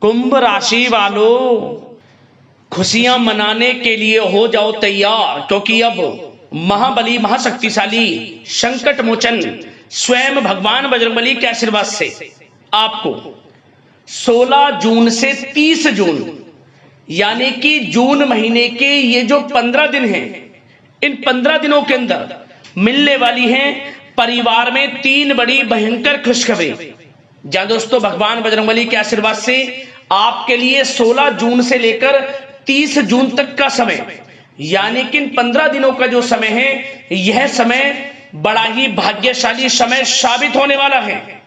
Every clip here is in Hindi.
कुंभ राशि वालों, खुशियां मनाने के लिए हो जाओ तैयार, क्योंकि अब महाबली महाशक्तिशाली संकट मोचन स्वयं भगवान बजरंगबली के आशीर्वाद से आपको 16 जून से 30 जून यानी कि जून महीने के ये जो 15 दिन हैं, इन 15 दिनों के अंदर मिलने वाली हैं परिवार में 3 बड़ी भयंकर खुशखबरी। जहां दोस्तों भगवान बजरंगबली के आशीर्वाद से आपके लिए 16 जून से लेकर 30 जून तक का समय यानी कि इन 15 दिनों का जो समय है, यह समय बड़ा ही भाग्यशाली समय साबित होने वाला है।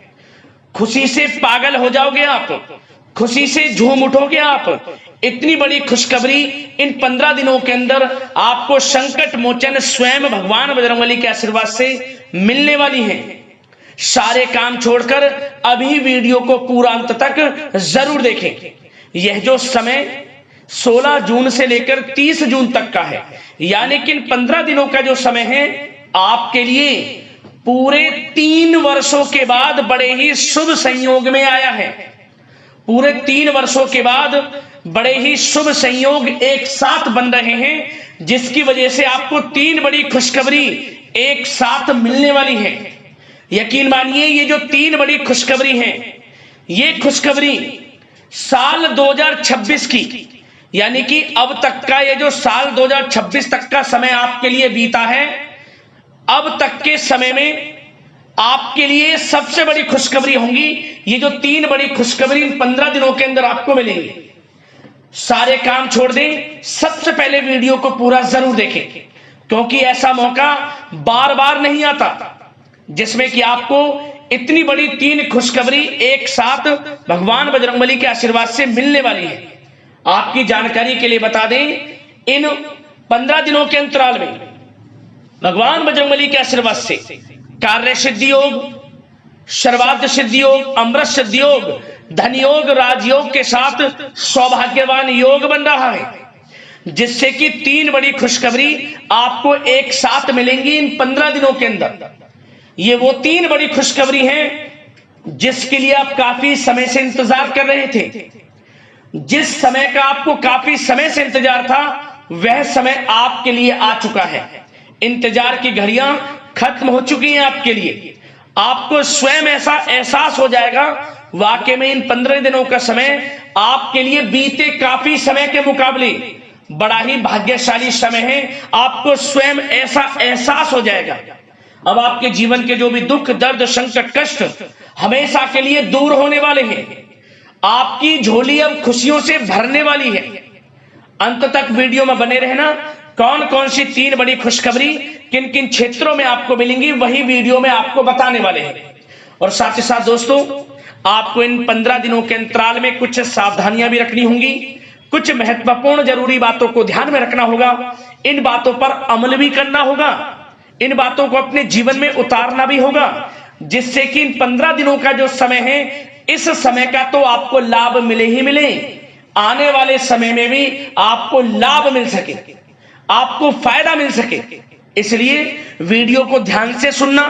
खुशी से पागल हो जाओगे आप, खुशी से झूम उठोगे आप। इतनी बड़ी खुशखबरी इन 15 दिनों के अंदर आपको संकट मोचन स्वयं भगवान बजरंगबली के आशीर्वाद से मिलने वाली है। सारे काम छोड़कर अभी वीडियो को पूरा अंत तक जरूर देखें। यह जो समय 16 जून से लेकर 30 जून तक का है, यानी कि इन 15 दिनों का जो समय है आपके लिए पूरे 3 वर्षों के बाद बड़े ही शुभ संयोग में आया है। पूरे 3 वर्षों के बाद बड़े ही शुभ संयोग एक साथ बन रहे हैं, जिसकी वजह से आपको 3 बड़ी खुशखबरी एक साथ मिलने वाली है। यकीन मानिए, ये जो 3 बड़ी खुशखबरी हैं, ये खुशखबरी साल 2026 की, यानी कि अब तक का ये जो साल 2026 तक का समय आपके लिए बीता है, अब तक के समय में आपके लिए सबसे बड़ी खुशखबरी होंगी। ये जो 3 बड़ी खुशखबरी इन 15 दिनों के अंदर आपको मिलेंगी। सारे काम छोड़ दें, सबसे पहले वीडियो को पूरा जरूर देखें, क्योंकि ऐसा मौका बार बार नहीं आता जिसमें कि आपको इतनी बड़ी 3 खुशखबरी एक साथ भगवान बजरंगबली के आशीर्वाद से मिलने वाली है। आपकी जानकारी के लिए बता दें, इन 15 दिनों के अंतराल में भगवान बजरंगबली के आशीर्वाद से कार्य सिद्धि योग, सर्वार्थ सिद्धि योग, अमृत सिद्धि योग, धन योग, राजयोग के साथ सौभाग्यवान योग बन रहा है, जिससे कि 3 बड़ी खुशखबरी आपको एक साथ मिलेंगी इन 15 दिनों के अंदर। ये वो 3 बड़ी खुशखबरी हैं जिसके लिए आप काफी समय से इंतजार कर रहे थे। जिस समय का आपको काफी समय से इंतजार था, वह समय आपके लिए आ चुका है। इंतजार की घड़ियां खत्म हो चुकी हैं आपके लिए। आपको स्वयं ऐसा एहसास हो जाएगा, वाकई में इन 15 दिनों का समय आपके लिए बीते काफी समय के मुकाबले बड़ा ही भाग्यशाली समय है। आपको स्वयं ऐसा एहसास हो जाएगा। अब आपके जीवन के जो भी दुख, दर्द, संकट, कष्ट हमेशा के लिए दूर होने वाले हैं। आपकी झोली अब खुशियों से भरने वाली है। अंत तक वीडियो में बने रहना। कौन कौन सी 3 बड़ी खुशखबरी किन किन क्षेत्रों में आपको मिलेंगी, वही वीडियो में आपको बताने वाले हैं। और साथ ही साथ दोस्तों, आपको इन 15 दिनों के अंतराल में कुछ सावधानियां भी रखनी होंगी। कुछ महत्वपूर्ण जरूरी बातों को ध्यान में रखना होगा। इन बातों पर अमल भी करना होगा। इन बातों को अपने जीवन में उतारना भी होगा, जिससे कि इन 15 दिनों का जो समय है, इस समय का तो आपको लाभ मिले ही मिले, आने वाले समय में भी आपको लाभ मिल सके, आपको फायदा मिल सके। इसलिए वीडियो को ध्यान से सुनना।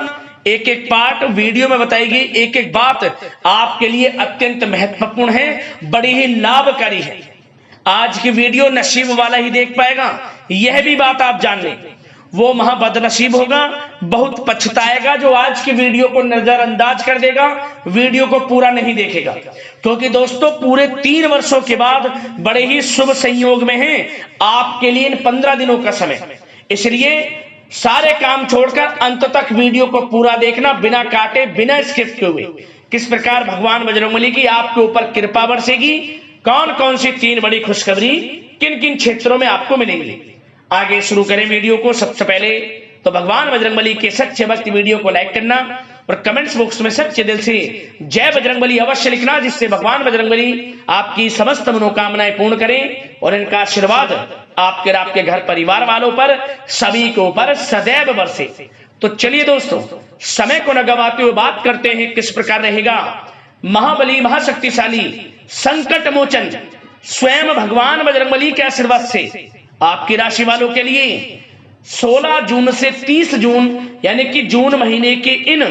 एक एक पार्ट वीडियो में बताई गई एक एक बात आपके लिए अत्यंत महत्वपूर्ण है, बड़ी ही लाभकारी है। आज की वीडियो नसीब वाला ही देख पाएगा, यह भी बात आप जान लें। वो महाबदनसीब होगा, बहुत पछताएगा जो आज की वीडियो को नजरअंदाज कर देगा, वीडियो को पूरा नहीं देखेगा। क्योंकि दोस्तों, पूरे 3 वर्षों के बाद बड़े ही शुभ संयोग में है आपके लिए इन 15 दिनों का समय। इसलिए सारे काम छोड़कर अंत तक वीडियो को पूरा देखना, बिना काटे, बिना स्किप किए हुए। किस प्रकार भगवान बजरंगबली की आपके ऊपर कृपा बरसेगी, कौन कौन सी 3 बड़ी खुशखबरी किन किन क्षेत्रों में आपको मिलेंगी। आगे शुरू करें वीडियो को। सबसे पहले तो भगवान बजरंगबली के सच्चे भक्त वीडियो को लाइक करना और कमेंट्स बॉक्स में सच्चे दिल से जय बजरंगबली अवश्य लिखना, जिससे भगवान बजरंगबली आपकी समस्त मनोकामनाएं पूर्ण करें और इनका आशीर्वाद आपके और आपके घर परिवार वालों पर, सभी के ऊपर सदैव बरसे। तो चलिए दोस्तों, समय को न गवाते हुए बात करते हैं किस प्रकार रहेगा महाबली महाशक्तिशाली संकट मोचन स्वयं भगवान बजरंगबली के आशीर्वाद से आपकी राशि वालों के लिए 16 जून से 30 जून यानी कि जून महीने के इन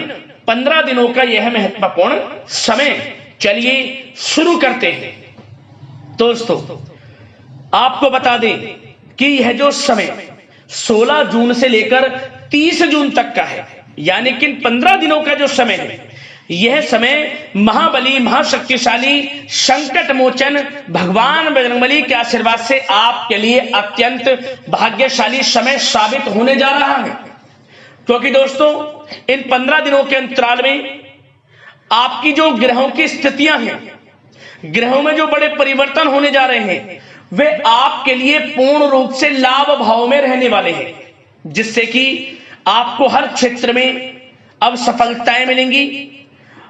15 दिनों का यह महत्वपूर्ण समय। चलिए शुरू करते हैं। दोस्तों आपको बता दें कि यह जो समय 16 जून से लेकर 30 जून तक का है, यानी कि 15 दिनों का जो समय है, यह समय महाबली महाशक्तिशाली संकट मोचन भगवान बजरंगबली के आशीर्वाद से आपके लिए अत्यंत भाग्यशाली समय साबित होने जा रहा है। क्योंकि दोस्तों इन 15 दिनों के अंतराल में आपकी जो ग्रहों की स्थितियां हैं, ग्रहों में जो बड़े परिवर्तन होने जा रहे हैं, वे आपके लिए पूर्ण रूप से लाभ भाव में रहने वाले हैं, जिससे कि आपको हर क्षेत्र में अब सफलताएं मिलेंगी।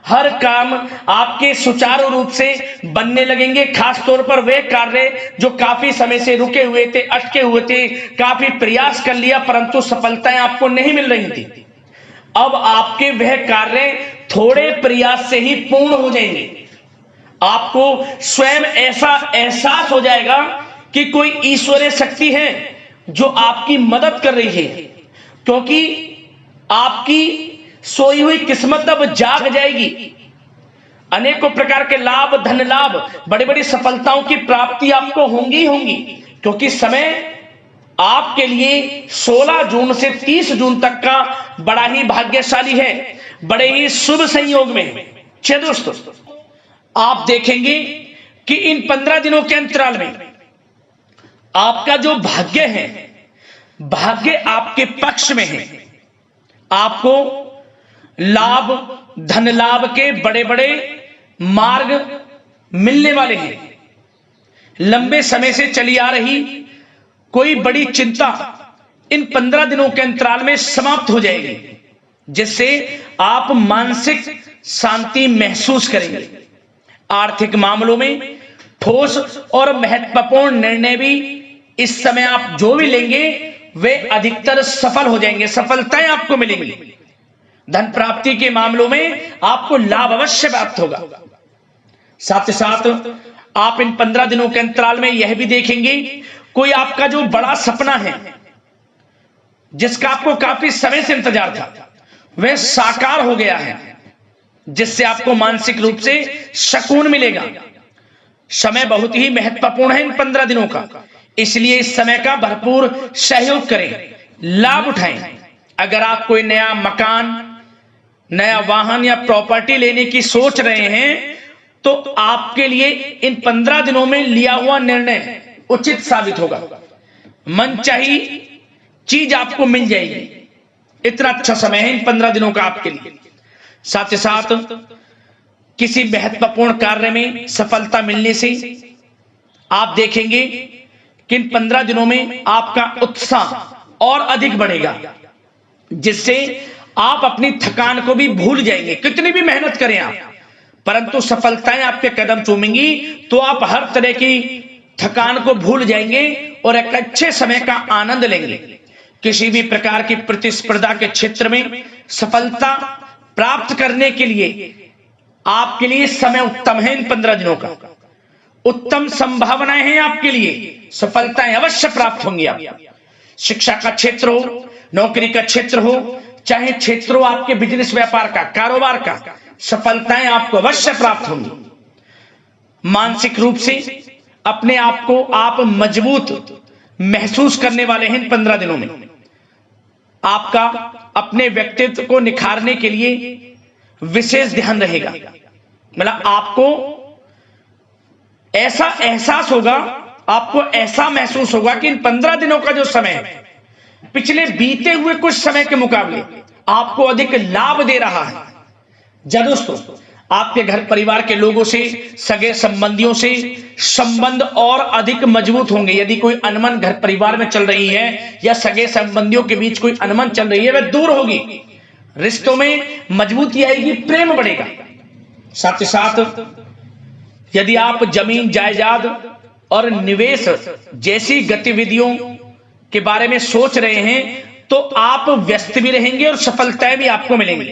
हर काम आपके सुचारू रूप से बनने लगेंगे। खास तौर पर वे कार्य जो काफी समय से रुके हुए थे, अटके हुए थे, काफी प्रयास कर लिया परंतु सफलताएं आपको नहीं मिल रही थी, अब आपके वह कार्य थोड़े प्रयास से ही पूर्ण हो जाएंगे। आपको स्वयं ऐसा एहसास हो जाएगा कि कोई ईश्वरीय शक्ति है जो आपकी मदद कर रही है, क्योंकि आपकी सोई हुई किस्मत अब जाग जाएगी। अनेकों प्रकार के लाभ, धन लाभ, बड़ी बड़ी सफलताओं की प्राप्ति आपको होंगी होंगी, क्योंकि समय आपके लिए 16 जून से 30 जून तक का बड़ा ही भाग्यशाली है, बड़े ही शुभ संयोग में है। चलिए दोस्तों आप देखेंगे कि इन 15 दिनों के अंतराल में आपका जो भाग्य है, भाग्य आपके पक्ष में है। आपको लाभ, धन लाभ के बड़े बड़े मार्ग मिलने वाले हैं। लंबे समय से चली आ रही कोई बड़ी चिंता इन 15 दिनों के अंतराल में समाप्त हो जाएगी, जिससे आप मानसिक शांति महसूस करेंगे। आर्थिक मामलों में ठोस और महत्वपूर्ण निर्णय भी इस समय आप जो भी लेंगे वे अधिकतर सफल हो जाएंगे, सफलताएं आपको मिलेंगी। धन प्राप्ति के मामलों में आपको लाभ अवश्य प्राप्त होगा। साथ ही साथ आप इन 15 दिनों के अंतराल में यह भी देखेंगे कोई आपका जो बड़ा सपना है, जिसका आपको काफी समय से इंतजार था, वह साकार हो गया है, जिससे आपको मानसिक रूप से सुकून मिलेगा। समय बहुत ही महत्वपूर्ण है इन 15 दिनों का, इसलिए इस समय का भरपूर सहयोग करें, लाभ उठाएं। अगर आप कोई नया मकान, नया वाहन या प्रॉपर्टी लेने की सोच रहे हैं तो आपके लिए इन 15 दिनों में लिया हुआ निर्णय उचित साबित होगा। मनचाही चीज आपको मिल जाएगी। इतना अच्छा समय है इन 15 दिनों का आपके लिए। साथ ही साथ किसी महत्वपूर्ण कार्य में सफलता मिलने से आप देखेंगे कि इन 15 दिनों में आपका उत्साह और अधिक बढ़ेगा, जिससे आप अपनी थकान को भी भूल जाएंगे। कितनी भी मेहनत करें आप, परंतु सफलताएं आपके कदम चूमेंगी तो आप हर तरह की थकान को भूल जाएंगे और एक अच्छे समय का आनंद लेंगे। किसी भी प्रकार की प्रतिस्पर्धा के क्षेत्र में सफलता प्राप्त करने के लिए आपके लिए समय उत्तम है। इन 15 दिनों का उत्तम संभावनाएं हैं आपके लिए, सफलताएं अवश्य प्राप्त होंगी। आप शिक्षा का क्षेत्र हो, नौकरी का क्षेत्र हो, चाहे क्षेत्र हो आपके बिजनेस व्यापार का, कारोबार का, सफलताएं आपको अवश्य प्राप्त होंगी। मानसिक रूप से अपने आप को आप मजबूत महसूस करने वाले हैं इन 15 दिनों में। आपका अपने व्यक्तित्व को निखारने के लिए विशेष ध्यान रहेगा। मतलब आपको ऐसा एहसास होगा, आपको ऐसा महसूस होगा कि इन 15 दिनों का जो समय है पिछले बीते हुए कुछ समय के मुकाबले आपको अधिक लाभ दे रहा है। जब दोस्तों आपके घर परिवार के लोगों से, सगे संबंधियों से संबंध और अधिक मजबूत होंगे। यदि कोई अनबन घर परिवार में चल रही है या सगे संबंधियों के बीच कोई अनबन चल रही है, वह दूर होगी, रिश्तों में मजबूती आएगी, प्रेम बढ़ेगा। साथ ही साथ यदि आप जमीन जायदाद और निवेश जैसी गतिविधियों के बारे में सोच रहे हैं तो आप व्यस्त भी रहेंगे और सफलताएं भी आपको मिलेंगी।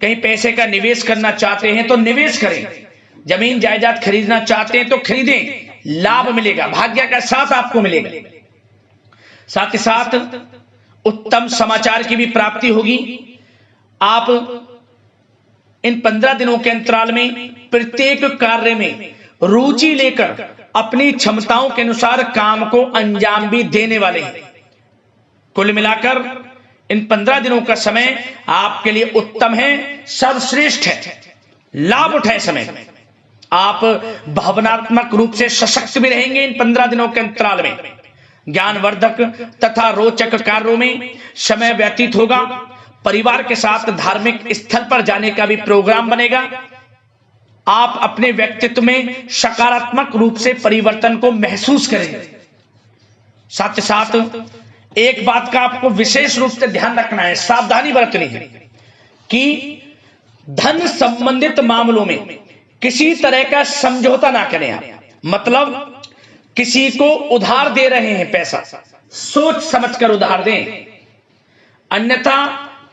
कहीं पैसे का निवेश करना चाहते हैं तो निवेश करें, जमीन जायदाद खरीदना चाहते हैं तो खरीदें, लाभ मिलेगा, भाग्य का साथ आपको मिलेगा। साथ ही साथ उत्तम समाचार की भी प्राप्ति होगी। आप इन 15 दिनों के अंतराल में प्रत्येक कार्य में रुचि लेकर अपनी क्षमताओं के अनुसार काम को अंजाम भी देने वाले हैं। कुल मिलाकर इन 15 दिनों का समय आपके लिए उत्तम है, सर्वश्रेष्ठ है। लाभ उठाए समय का। आप भावनात्मक रूप से सशक्त भी रहेंगे इन 15 दिनों के अंतराल में। ज्ञानवर्धक तथा रोचक कार्यों में समय व्यतीत होगा। परिवार के साथ धार्मिक स्थल पर जाने का भी प्रोग्राम बनेगा। आप अपने व्यक्तित्व में सकारात्मक रूप से परिवर्तन को महसूस करेंगे। साथ ही साथ एक बात का आपको विशेष रूप से ध्यान रखना है, सावधानी बरतनी है कि धन संबंधित मामलों में किसी तरह का समझौता ना करें आप। मतलब किसी को उधार दे रहे हैं पैसा, सोच समझकर उधार दें, अन्यथा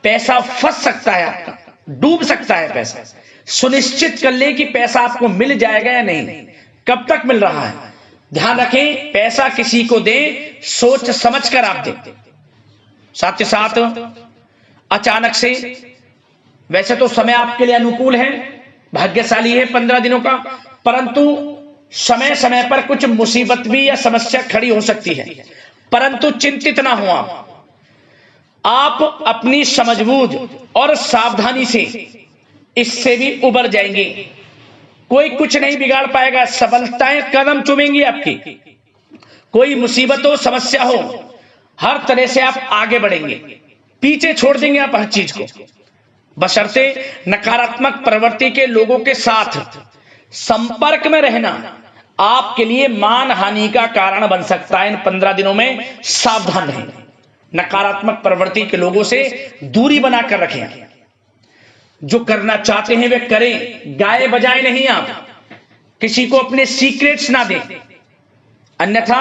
पैसा फंस सकता है, आपका डूब सकता है पैसा। सुनिश्चित कर लें कि पैसा आपको मिल जाएगा या नहीं, कब तक मिल रहा है। ध्यान रखें, पैसा किसी को दें सोच समझकर आप दें। साथ ही साथ अचानक से, वैसे तो समय आपके लिए अनुकूल है, भाग्यशाली है 15 दिनों का, परंतु समय समय पर कुछ मुसीबत भी या समस्या खड़ी हो सकती है। परंतु चिंतित ना हो आप अपनी समझबूझ और सावधानी से इससे भी उबर जाएंगे। कोई कुछ नहीं बिगाड़ पाएगा, सफलताएं कदम चूमेंगी आपकी। कोई मुसीबत हो, समस्या हो, हर तरह से आप आगे बढ़ेंगे, पीछे छोड़ देंगे आप हर चीज को। बशर्ते नकारात्मक प्रवृत्ति के लोगों के साथ संपर्क में रहना आपके लिए मान हानि का कारण बन सकता है। इन 15 दिनों में सावधान रहें, नकारात्मक प्रवृत्ति के लोगों से दूरी बनाकर रखें। जो करना चाहते हैं वे करें, गाए बजाए नहीं। आप किसी को अपने सीक्रेट्स ना दें, अन्यथा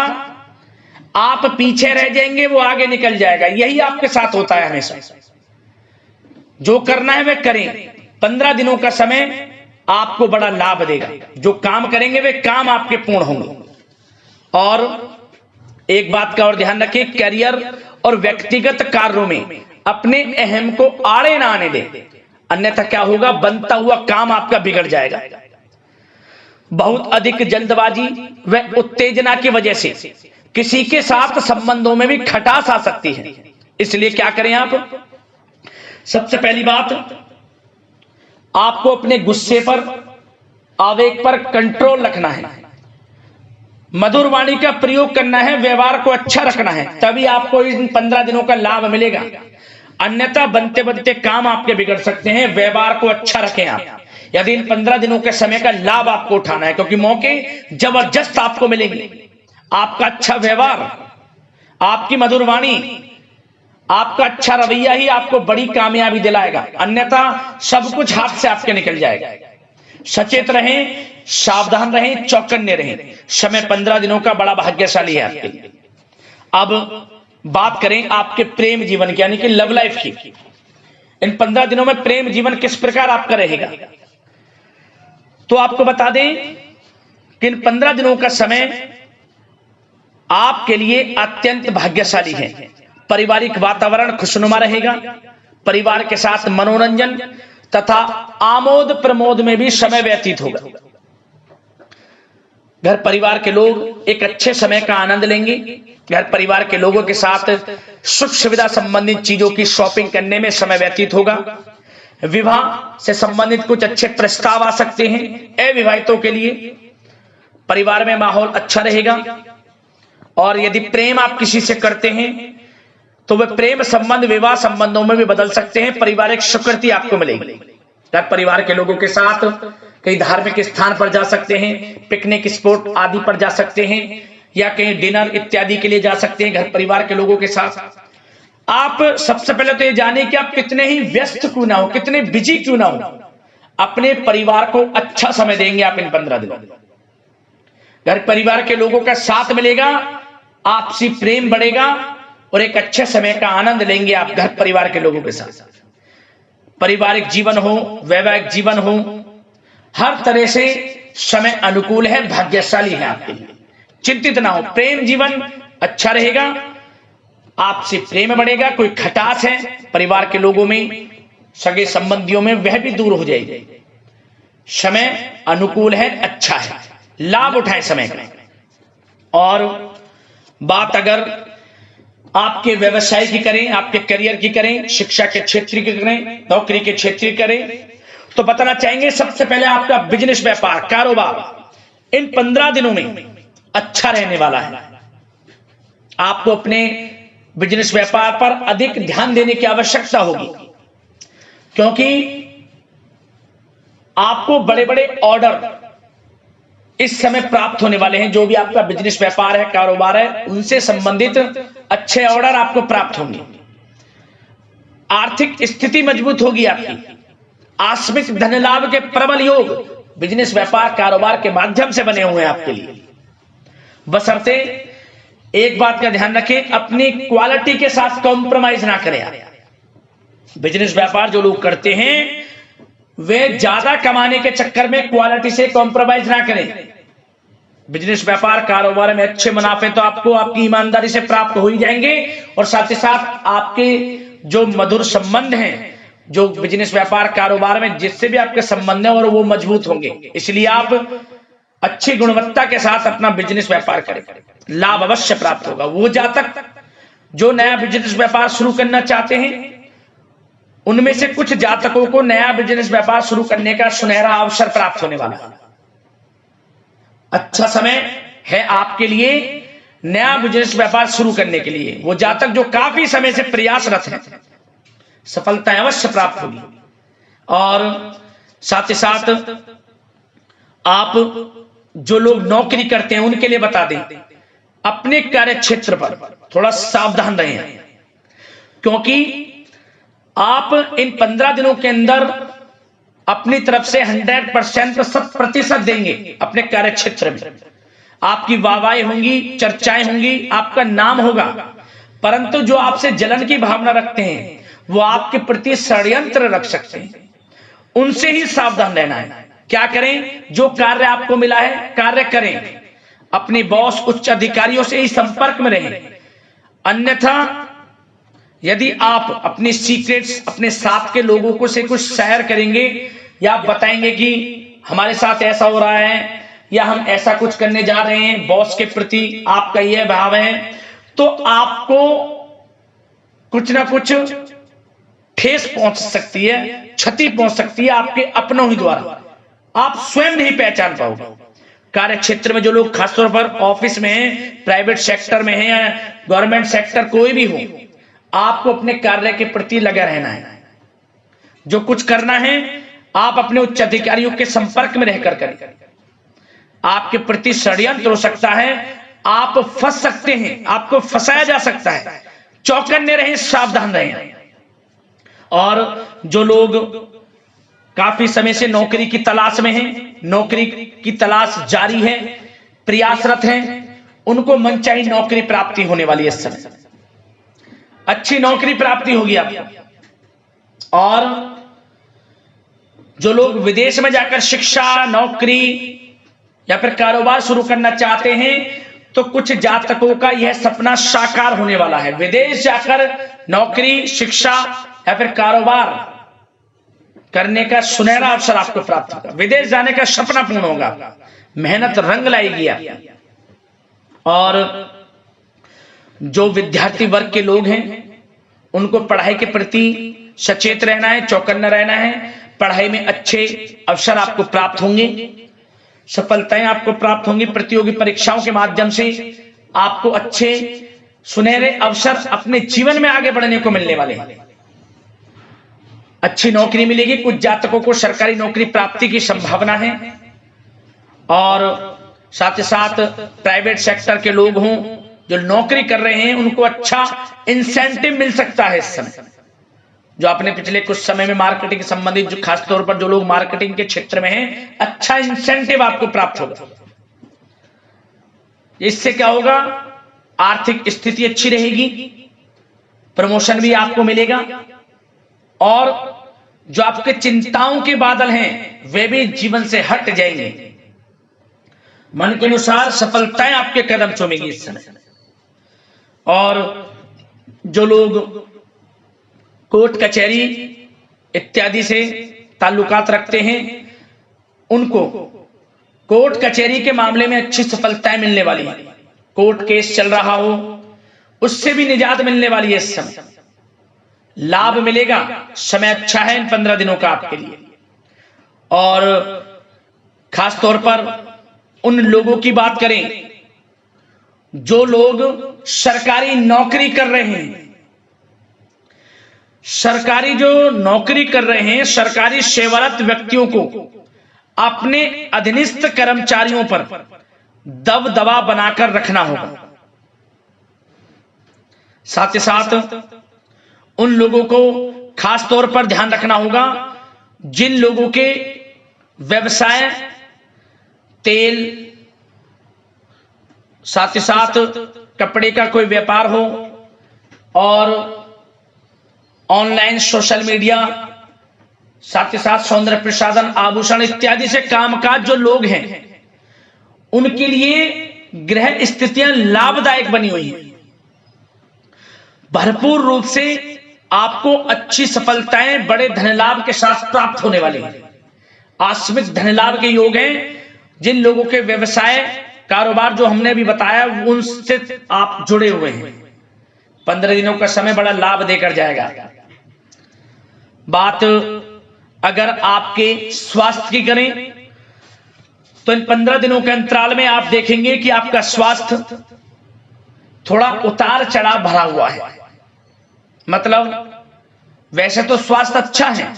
आप पीछे रह जाएंगे, वो आगे निकल जाएगा। यही आपके साथ होता है हमेशा। जो करना है वे करें। 15 दिनों का समय आपको बड़ा लाभ देगा। जो काम करेंगे वे काम आपके पूर्ण होंगे। और एक बात का और ध्यान रखें, करियर और व्यक्तिगत कार्यों में अपने अहम को आड़े ना आने दें, अन्यथा क्या होगा, बनता हुआ काम आपका बिगड़ जाएगा। बहुत अधिक जल्दबाजी व उत्तेजना की वजह से किसी के साथ संबंधों में भी खटास आ सकती है। इसलिए क्या करें आप, सबसे पहली बात, आपको अपने गुस्से पर, आवेग पर कंट्रोल रखना है। मधुर वाणी का प्रयोग करना है, व्यवहार को अच्छा रखना है, तभी आपको इन 15 दिनों का लाभ मिलेगा। अन्यथा बनते बनते काम आपके बिगड़ सकते हैं। व्यवहार को अच्छा रखें आप, यदि इन 15 दिनों के समय का लाभ आपको उठाना है, क्योंकि मौके जबरदस्त आपको मिलेंगे। आपका अच्छा व्यवहार, आपकी मधुर वाणी, आपका अच्छा रवैया ही आपको बड़ी कामयाबी दिलाएगा, अन्यथा सब कुछ हाथ से आपके निकल जाएगा। सचेत रहें, सावधान रहें, चौकन्ने रहें। समय 15 दिनों का बड़ा भाग्यशाली है आपके लिए। अब बात करें आपके प्रेम जीवन की, यानी कि लव लाइफ की। इन 15 दिनों में प्रेम जीवन किस प्रकार आपका रहेगा, तो आपको बता दें कि इन 15 दिनों का समय आपके लिए अत्यंत भाग्यशाली है। पारिवारिक वातावरण खुशनुमा रहेगा। परिवार के साथ मनोरंजन तथा आमोद प्रमोद में भी समय व्यतीत होगा। घर परिवार के लोग एक अच्छे समय का आनंद लेंगे। घर परिवार के लोगों के साथ सुख सुविधा संबंधित चीजों की शॉपिंग करने में समय व्यतीत होगा। विवाह से संबंधित कुछ अच्छे प्रस्ताव आ सकते हैं अविवाहितों के लिए। परिवार में माहौल अच्छा रहेगा। और यदि प्रेम आप किसी से करते हैं तो वह प्रेम संबंध विवाह संबंधों में भी बदल सकते हैं। पारिवारिक स्वीकृति आपको मिलेगी। घर परिवार के लोगों के साथ कहीं धार्मिक स्थान पर जा सकते हैं, पिकनिक स्पॉट आदि पर जा सकते हैं, या कहीं डिनर इत्यादि के लिए जा सकते हैं घर परिवार के लोगों के साथ। आप सबसे पहले तो ये जाने कि आप कितने ही व्यस्त क्यों ना हो, कितने बिजी क्यों ना हो, अपने परिवार को अच्छा समय देंगे आप इन 15 दिनों। घर परिवार के लोगों का साथ मिलेगा, आपसी प्रेम बढ़ेगा और एक अच्छे समय का आनंद लेंगे आप घर परिवार के लोगों के साथ। पारिवारिक जीवन हो, वैवाहिक जीवन हो, हर तरह से समय अनुकूल है, भाग्यशाली है आपके लिए। चिंतित ना हो, प्रेम जीवन अच्छा रहेगा, आपसे प्रेम बढ़ेगा। कोई खटास है परिवार के लोगों में, सगे संबंधियों में, वह भी दूर हो जाएगी। समय अनुकूल है, अच्छा है, लाभ उठाए समय का। और बात अगर आपके व्यवसाय की करें, आपके करियर की करें, शिक्षा के क्षेत्र की करें, नौकरी के क्षेत्र की करें, तो बताना चाहेंगे सबसे पहले आपका बिजनेस, व्यापार, कारोबार इन 15 दिनों में अच्छा रहने वाला है। आपको अपने बिजनेस व्यापार पर अधिक ध्यान देने की आवश्यकता होगी, क्योंकि आपको बड़े बड़े ऑर्डर इस समय प्राप्त होने वाले हैं। जो भी आपका बिजनेस व्यापार है, कारोबार है, उनसे संबंधित अच्छे ऑर्डर आपको प्राप्त होंगे। आर्थिक स्थिति मजबूत होगी आपकी। आकस्मिक धन लाभ के प्रबल योग बिजनेस, व्यापार, कारोबार के माध्यम से बने हुए हैं आपके लिए। बशर्ते एक बात का ध्यान रखें, अपनी क्वालिटी के साथ कॉम्प्रोमाइज ना करें आप। बिजनेस व्यापार जो लोग करते हैं वे ज्यादा कमाने के चक्कर में क्वालिटी से कॉम्प्रोमाइज ना करें। बिजनेस, व्यापार, कारोबार में अच्छे मुनाफे तो आपको आपकी ईमानदारी से प्राप्त हो ही जाएंगे, और साथ ही साथ आपके जो मधुर संबंध हैं, जो बिजनेस, व्यापार, कारोबार में जिससे भी आपके संबंध हैं, और वो मजबूत होंगे। इसलिए आप अच्छी गुणवत्ता के साथ अपना बिजनेस व्यापार करें, लाभ अवश्य प्राप्त होगा। वो जातक जो नया बिजनेस व्यापार शुरू करना चाहते हैं, उनमें से कुछ जातकों को नया बिजनेस व्यापार शुरू करने का सुनहरा अवसर प्राप्त होने वाला है। अच्छा समय है आपके लिए नया बिजनेस व्यापार शुरू करने के लिए। वो जातक जो काफी समय से प्रयासरत हैं, सफलता अवश्य प्राप्त होगी। और साथ ही साथ आप जो लोग नौकरी करते हैं उनके लिए बता दें, अपने कार्य क्षेत्र पर थोड़ा सावधान रहें, क्योंकि आप इन 15 दिनों के अंदर अपनी तरफ से 100% 100% देंगे अपने कार्य क्षेत्र में। आपकी वाहवाही होंगी, चर्चाएं होंगी, आपका नाम होगा, परंतु जो आपसे जलन की भावना रखते हैं वो आपके प्रति षड्यंत्र रख सकते हैं। उनसे ही सावधान रहना है। क्या करें? जो कार्य आपको मिला है कार्य करें, अपने बॉस, उच्च अधिकारियों से ही संपर्क में रहें। अन्यथा यदि आप अपने सीक्रेट्स अपने साथ के लोगों को से कुछ शेयर करेंगे या आप बताएंगे कि हमारे साथ ऐसा हो रहा है या हम ऐसा कुछ करने जा रहे हैं, बॉस के प्रति आपका यह भाव है, तो आपको कुछ ना कुछ ठेस पहुंच सकती है, क्षति पहुंच सकती है आपके अपनों ही द्वारा। आप स्वयं नहीं पहचान पाओगे। कार्य क्षेत्र में जो लोग खासतौर पर ऑफिस में हैं, प्राइवेट सेक्टर में हैं या गवर्नमेंट सेक्टर, कोई भी हो, आपको अपने कार्य के प्रति लगा रहना है। जो कुछ करना है आप अपने उच्च अधिकारियों के संपर्क में रहकर करें। आपके प्रति षड्यंत्र हो सकता है, आप फंस सकते हैं, आपको फंसाया जा सकता है। चौकन्ने रहें, सावधान रहें। और जो लोग काफी समय से नौकरी की तलाश में हैं, नौकरी की तलाश जारी है, प्रयासरत हैं, उनको मनचाही नौकरी प्राप्ति होने वाली है। इस समय अच्छी नौकरी प्राप्ति होगी आपको। और जो लोग विदेश में जाकर शिक्षा, नौकरी या फिर कारोबार शुरू करना चाहते हैं, तो कुछ जातकों का यह सपना साकार होने वाला है। विदेश जाकर नौकरी, शिक्षा या फिर कारोबार करने का सुनहरा अवसर आपको प्राप्त होगा। विदेश जाने का सपना पूर्ण होगा, मेहनत रंग लाएगी आपकी। और जो विद्यार्थी वर्ग के लोग हैं उनको पढ़ाई के प्रति सचेत रहना है, चौकन्ना रहना है। पढ़ाई में अच्छे अवसर आपको प्राप्त होंगे, सफलताएं आपको प्राप्त होंगी। प्रतियोगी परीक्षाओं के माध्यम से आपको अच्छे सुनहरे अवसर अपने जीवन में आगे बढ़ने को मिलने वाले हैं। अच्छी नौकरी मिलेगी। कुछ जातकों को सरकारी नौकरी प्राप्ति की संभावना है। और साथ ही साथ प्राइवेट सेक्टर के लोग हों जो नौकरी कर रहे हैं, उनको अच्छा इंसेंटिव मिल सकता है इस समय। जो आपने पिछले कुछ समय में मार्केटिंग संबंधित, जो खासतौर पर जो लोग मार्केटिंग के क्षेत्र में हैं, अच्छा इंसेंटिव आपको प्राप्त होगा। इससे क्या होगा? आर्थिक स्थिति अच्छी रहेगी, प्रमोशन भी आपको मिलेगा, और जो आपके चिंताओं के बादल हैं वे भी जीवन से हट जाएंगे। मन के अनुसार सफलताएं आपके कदम चूमेगी इस समय। और जो लोग कोर्ट कचहरी इत्यादि से ताल्लुकात रखते हैं, उनको कोर्ट कचहरी के मामले में अच्छी सफलताएं मिलने वाली है। कोर्ट केस चल रहा हो, उससे भी निजात मिलने वाली है। इस समय लाभ मिलेगा, समय अच्छा है इन 15 दिनों का आपके लिए। और खास तौर पर उन लोगों की बात करें जो लोग सरकारी नौकरी कर रहे हैं, सरकारी जो नौकरी कर रहे हैं, सरकारी सेवारत व्यक्तियों को अपने अधीनस्थ कर्मचारियों पर दबदबा बनाकर रखना होगा। साथ ही साथ उन लोगों को खास तौर पर ध्यान रखना होगा जिन लोगों के व्यवसाय तेल, साथ ही साथ कपड़े का कोई व्यापार हो और ऑनलाइन सोशल मीडिया, साथ ही साथ सौंदर्य प्रसाधन, आभूषण इत्यादि से कामकाज जो लोग हैं, उनके लिए ग्रह स्थितियां लाभदायक बनी हुई हैं। भरपूर रूप से आपको अच्छी सफलताएं बड़े धनलाभ के साथ प्राप्त होने वाली हैं। आकस्मिक धनलाभ के योग हैं। जिन लोगों के व्यवसाय कारोबार जो हमने भी बताया उनसे आप जुड़े हुए हैं, 15 दिनों का समय बड़ा लाभ देकर जाएगा। बात अगर आपके स्वास्थ्य की करें तो इन 15 दिनों के अंतराल में आप देखेंगे कि आपका स्वास्थ्य थोड़ा उतार चढ़ाव भरा हुआ है। मतलब वैसे तो स्वास्थ्य अच्छा है,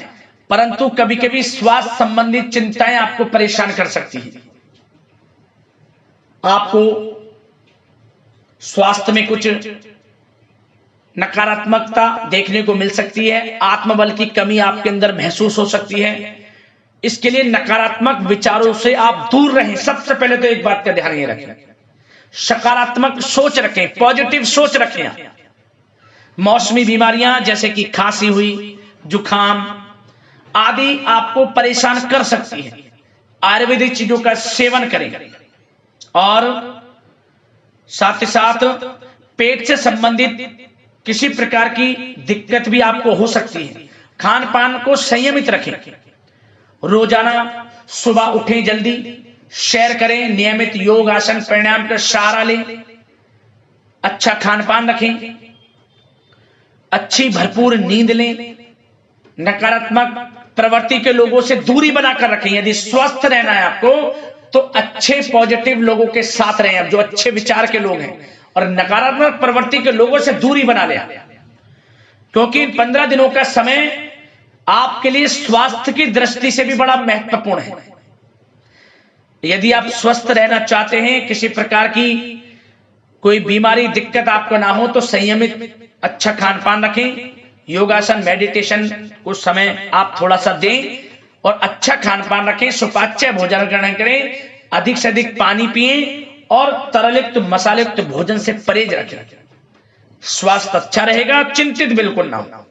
परंतु कभी कभी स्वास्थ्य संबंधित चिंताएं आपको परेशान कर सकती हैं। आपको स्वास्थ्य में कुछ नकारात्मकता देखने को मिल सकती है, आत्मबल की कमी आपके अंदर महसूस हो सकती है। इसके लिए नकारात्मक विचारों से आप दूर रहें। सबसे पहले तो एक बात का ध्यान ये रखें, सकारात्मक सोच रखें, पॉजिटिव सोच रखें। मौसमी बीमारियां जैसे कि खांसी हुई, जुखाम आदि आपको परेशान कर सकती है। आयुर्वेदिक चीजों का सेवन करें और साथ ही साथ पेट से संबंधित किसी प्रकार की दिक्कत भी आपको हो सकती है। खान पान को संयमित रखें। रोजाना सुबह उठें, जल्दी सैर करें, नियमित योग आसन प्राणायाम का सहारा लें, अच्छा खान पान रखें, अच्छी भरपूर नींद लें, नकारात्मक प्रवृत्ति के लोगों से दूरी बनाकर रखें। यदि स्वस्थ रहना है आपको तो अच्छे पॉजिटिव लोगों के साथ रहें, अब जो अच्छे विचार के लोग हैं, और नकारात्मक प्रवृत्ति के लोगों से दूरी बना लें, क्योंकि 15 दिनों का समय आपके लिए स्वास्थ्य की दृष्टि से भी बड़ा महत्वपूर्ण है। यदि आप स्वस्थ रहना चाहते हैं, किसी प्रकार की कोई बीमारी दिक्कत आपको ना हो, तो संयमित अच्छा खान पान रखें, योगासन मेडिटेशन को समय आप थोड़ा सा दें और अच्छा खान पान रखें, सुपाच्य भोजन ग्रहण करें, अधिक से अधिक पानी पिएं और तरलयुक्त मसालेयुक्त भोजन से परहेज रखें। स्वास्थ्य अच्छा रहेगा, चिंतित बिल्कुल ना हो।